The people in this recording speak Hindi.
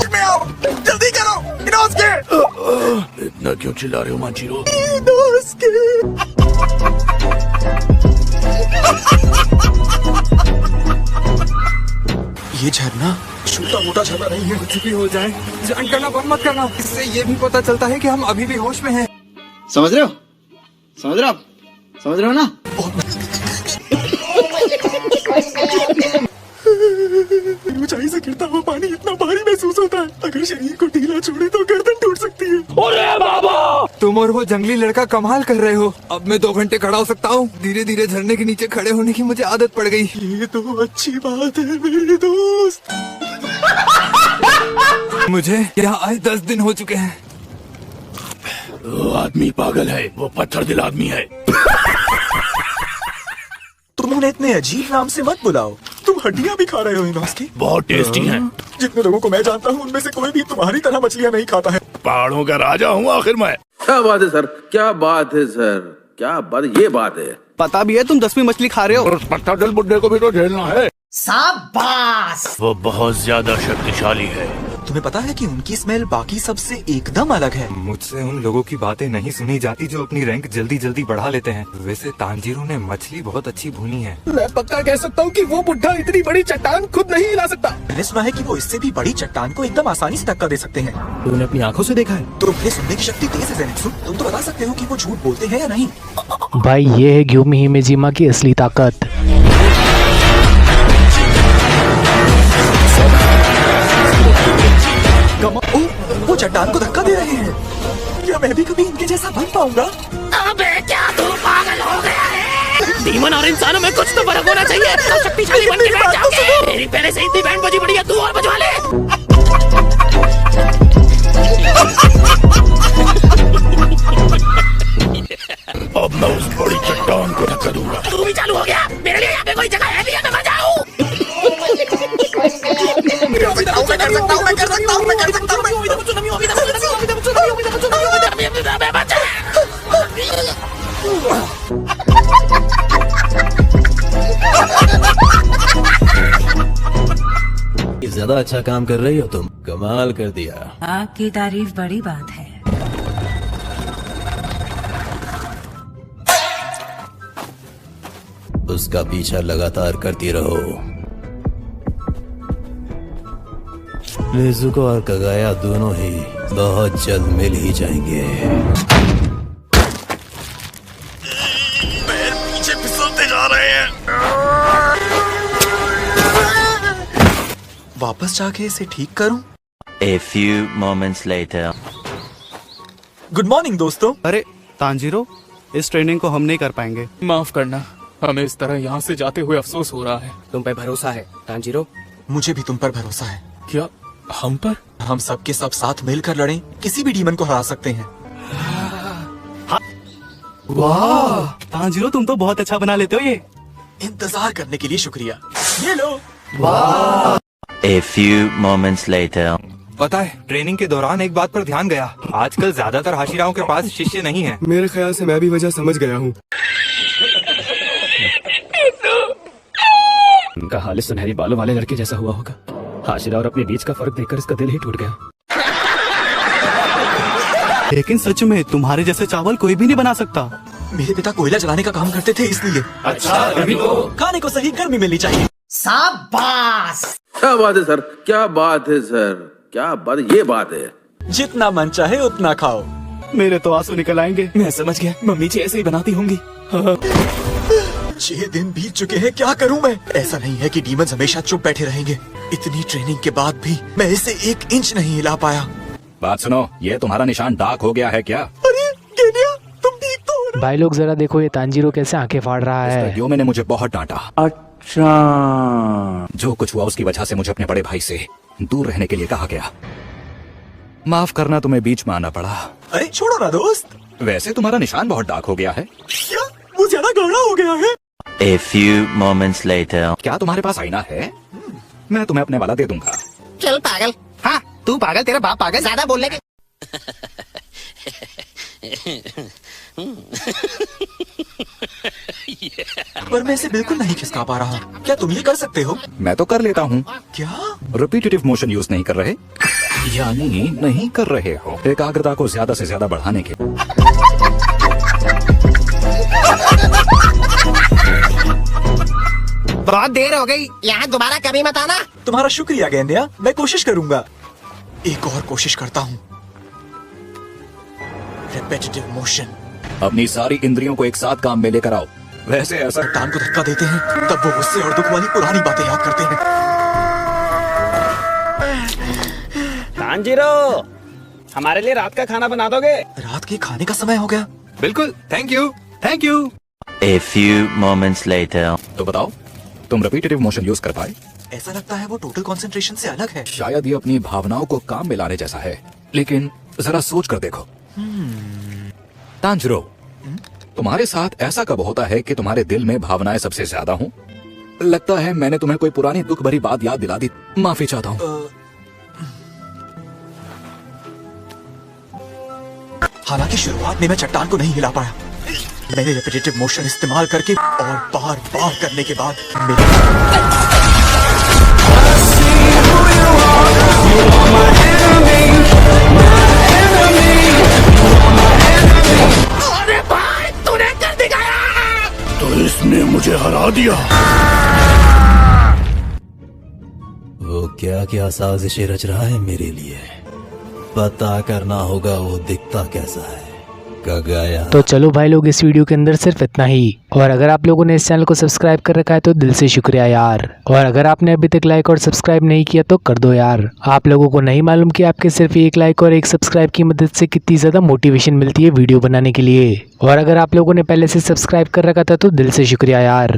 बस। जल्दी करो इनोस्के। इतना क्यों चिल्ला रहे हो मांचीरो? ये झरना छोटा मोटा झरना नहीं है। कुछ भी हो जाए जान करना बंद मत करना। इससे ये भी पता चलता है कि हम अभी भी होश में हैं। समझ रहे हो? समझ रहे हो आप? समझ रहे हो ना? ऊंचाई से गिरता हुआ पानी इतना भारी महसूस होता है, अगर शरीर को ढीला छोड़े तो गर्दन टूट सकती है। अरे बाबा, तुम और वो जंगली लड़का कमाल कर रहे हो। अब मैं 2 घंटे खड़ा हो सकता हूँ। धीरे धीरे झरने के नीचे खड़े होने की मुझे आदत पड़ गई। ये तो अच्छी बात है मेरे दोस्त। मुझे यहाँ आए 10 दिन हो चुके हैं। वो आदमी पागल है, वो पत्थर दिल आदमी है। तुम उन्हें इतने अजीब नाम से मत बुलाओ। तुम हड्डियाँ भी खा रहे हो इनोस्के। बहुत टेस्टी है। जितने लोगों को मैं जानता हूँ उनमें से कोई भी तुम्हारी तरह मछलियाँ नहीं खाता है। पहाड़ों का राजा हूँ आखिर मैं। क्या बात है सर, क्या बात है सर, क्या बात, ये बात है। पता भी है तुम 10वीं मछली खा रहे हो। और उस पत्थर दिल बुड्ढे को भी तो झेलना है। शाबाश। वो बहुत ज्यादा शक्तिशाली है। तुम्हें पता है कि उनकी स्मेल बाकी सबसे एकदम अलग है। मुझसे उन लोगों की बातें नहीं सुनी जाती जो अपनी रैंक जल्दी जल्दी बढ़ा लेते हैं। वैसे तांजीरो ने मछली बहुत अच्छी भूनी है। मैं पक्का कह सकता हूँ कि वो बुढ़ा इतनी बड़ी चट्टान खुद नहीं हिला सकता। मैंने सुना है कि वो इससे भी बड़ी चट्टान को एकदम आसानी से धक्का दे सकते हैं। तूने अपनी आंखों से देखा है? तुम्हें सुनने की शक्ति तेज है ज़ेनित्सु। तुम तो बता सकते हो कि वो झूठ बोलते हैं या नहीं। भाई ये है ग्यूमी हिमेजिमा की असली ताकत। वो चट्टान को धक्का दे रहे हैं। क्या मैं भी कभी इनके जैसा बन पाऊंगा? अबे क्या तू पागल हो गया है? डीमन और इंसानों में कुछ तो फर्क होना चाहिए। तो शक्तिशाली बन के बैठ जाओगे। मेरी पहले से इतनी बैंड बजी पड़ी है, तू और बजवा ले। अब मैं उस बड़ी चट्टान को धक्का दूंगा। तू भी चालू हो गया? मेरे लिए यहाँ पे कोई जगह है नहीं, मैं जाऊँ? मैं कर सकता हूँ। ज्यादा अच्छा काम कर रही हो तुम, कमाल कर दिया। आपकी तारीफ बड़ी बात है। उसका पीछा लगातार करती रहो। नेजुको और कगाया दोनों ही बहुत जल्द मिल ही जाएंगे। पैर पीछे फिसलते जा रहे हैं। वापस जाके इसे ठीक करूं? A few moments later. Good morning दोस्तों। अरे तांजीरो, इस ट्रेनिंग को हम नहीं कर पाएंगे। माफ करना, हमें इस तरह यहाँ से जाते हुए अफसोस हो रहा है। तुम पे भरोसा है तांजीरो। मुझे भी तुम पर भरोसा है। क्या हम पर? हम सब के सब साथ मिलकर लड़ें, किसी भी डीमन को हरा सकते हैं। वाह तांजीरो, तुम तो बहुत अच्छा बना लेते हो ये। इंतजार करने के लिए शुक्रिया। ये लो। A few moments later. पता है, ट्रेनिंग के दौरान एक बात पर ध्यान गया। आजकल ज्यादातर हाशिराओं के पास शिष्य नहीं है। मेरे ख्याल से मैं भी वजह समझ गया हूँ। उनका हाल सुनहरी बालों वाले लड़के जैसा हुआ होगा। हाशिरा और अपने बीच का फर्क देखकर इसका दिल ही टूट गया। लेकिन सच में तुम्हारे जैसे चावल कोई भी नहीं बना सकता। मेरे पिता कोयला जलाने का काम करते थे, इसलिए। अच्छा, अभी तो खाने को सही गर्मी मिलनी चाहिए। शाबाश। क्या बात है सर, क्या बात है सर, क्या बात, ये बात है। जितना मन चाहे उतना खाओ। मेरे तो आंसू निकल आएंगे। मैं समझ गया, मम्मी जी ऐसे ही बनाती होंगी। 6 दिन बीत चुके हैं, क्या करूं मैं? ऐसा नहीं है कि डीमंस हमेशा चुप बैठे रहेंगे। इतनी ट्रेनिंग के बाद भी मैं इसे 1 इंच नहीं हिला पाया। बात सुनो, ये तुम्हारा निशान डार्क हो गया है क्या? अरे गेनिया, तुम ठीक तो हो? भाई लोग जरा देखो ये तांजीरो कैसे आंखें फाड़ रहा है। क्यों मैंने मुझे बहुत डांटा। अच्छा, जो कुछ हुआ उसकी वजह से मुझे अपने बड़े भाई से दूर रहने के लिए कहा गया। माफ करना, तुम्हें बीच में आना पड़ा। अरे छोड़ो ना दोस्त। वैसे तुम्हारा निशान बहुत डार्क हो गया है। क्या वो ज्यादा गाढ़ा हो गया है? A few moments later. क्या तुम्हारे पास आईना है? मैं तुम्हें अपने वाला दे दूंगा। चल पागल। हाँ तू पागल, तेरा बाप पागल, ज्यादा बोलने के। पर मैं इसे बिल्कुल नहीं खिसका पा रहा। क्या तुम ये कर सकते हो? मैं तो कर लेता हूँ। क्या? रिपीटेटिव मोशन यूज नहीं कर रहे। यानी नहीं कर रहे हो एकाग्रता को ज्यादा से ज्यादा बढ़ाने के। बहुत देर हो गई, यहाँ दोबारा कभी मत आना। तुम्हारा शुक्रिया गेंडिया, मैं कोशिश करूंगा। एक और कोशिश करता हूँ। Repetitive motion. अपनी सारी इंद्रियों को एक साथ काम में लेकर आओ। वैसे ऐसा कान को धक्का देते हैं, तब वो गुस्से और दुख वाली पुरानी बातें याद करते हैं। तांजीरो, हमारे लिए रात का खाना बना दोगे? रात के खाने का समय हो गया। बिल्कुल, thank you, thank you. A few moments later. तो बताओ, तुम रिपीटेटिव मोशन यूज कर पाए? ऐसा लगता है वो टोटल कंसंट्रेशन से अलग है। शायद ये अपनी भावनाओं को काम में लाने जैसा है, लेकिन जरा सोच कर देखो। तांजरो, तुम्हारे साथ ऐसा कब होता है कि तुम्हारे दिल में भावनाएं सबसे ज्यादा हों? लगता है मैंने तुम्हें कोई पुरानी दुख भरी बात याद दिला दी। माफी चाहता हूँ। हालांकि शुरुआत में मैं चट्टान को नहीं हिला पाया। मैंने रिपीटेटिव मोशन इस्तेमाल करके और बार बार करने के बाद अरे भाई, तूने कर दिखाया। तो इसने मुझे हरा दिया। वो क्या क्या साजिशें रच रहा है मेरे लिए, पता करना होगा वो दिखता कैसा है। गया तो चलो भाई लोग, इस वीडियो के अंदर सिर्फ इतना ही। और अगर आप लोगों ने इस चैनल को सब्सक्राइब कर रखा है तो दिल से शुक्रिया यार। और अगर आपने अभी तक लाइक और सब्सक्राइब नहीं किया तो कर दो यार। आप लोगों को नहीं मालूम कि आपके सिर्फ एक लाइक और एक सब्सक्राइब की मदद से कितनी ज़्यादा मोटिवेशन मिलती है वीडियो बनाने के लिए। और अगर आप लोगों ने पहले से सब्सक्राइब कर रखा था तो दिल से शुक्रिया यार।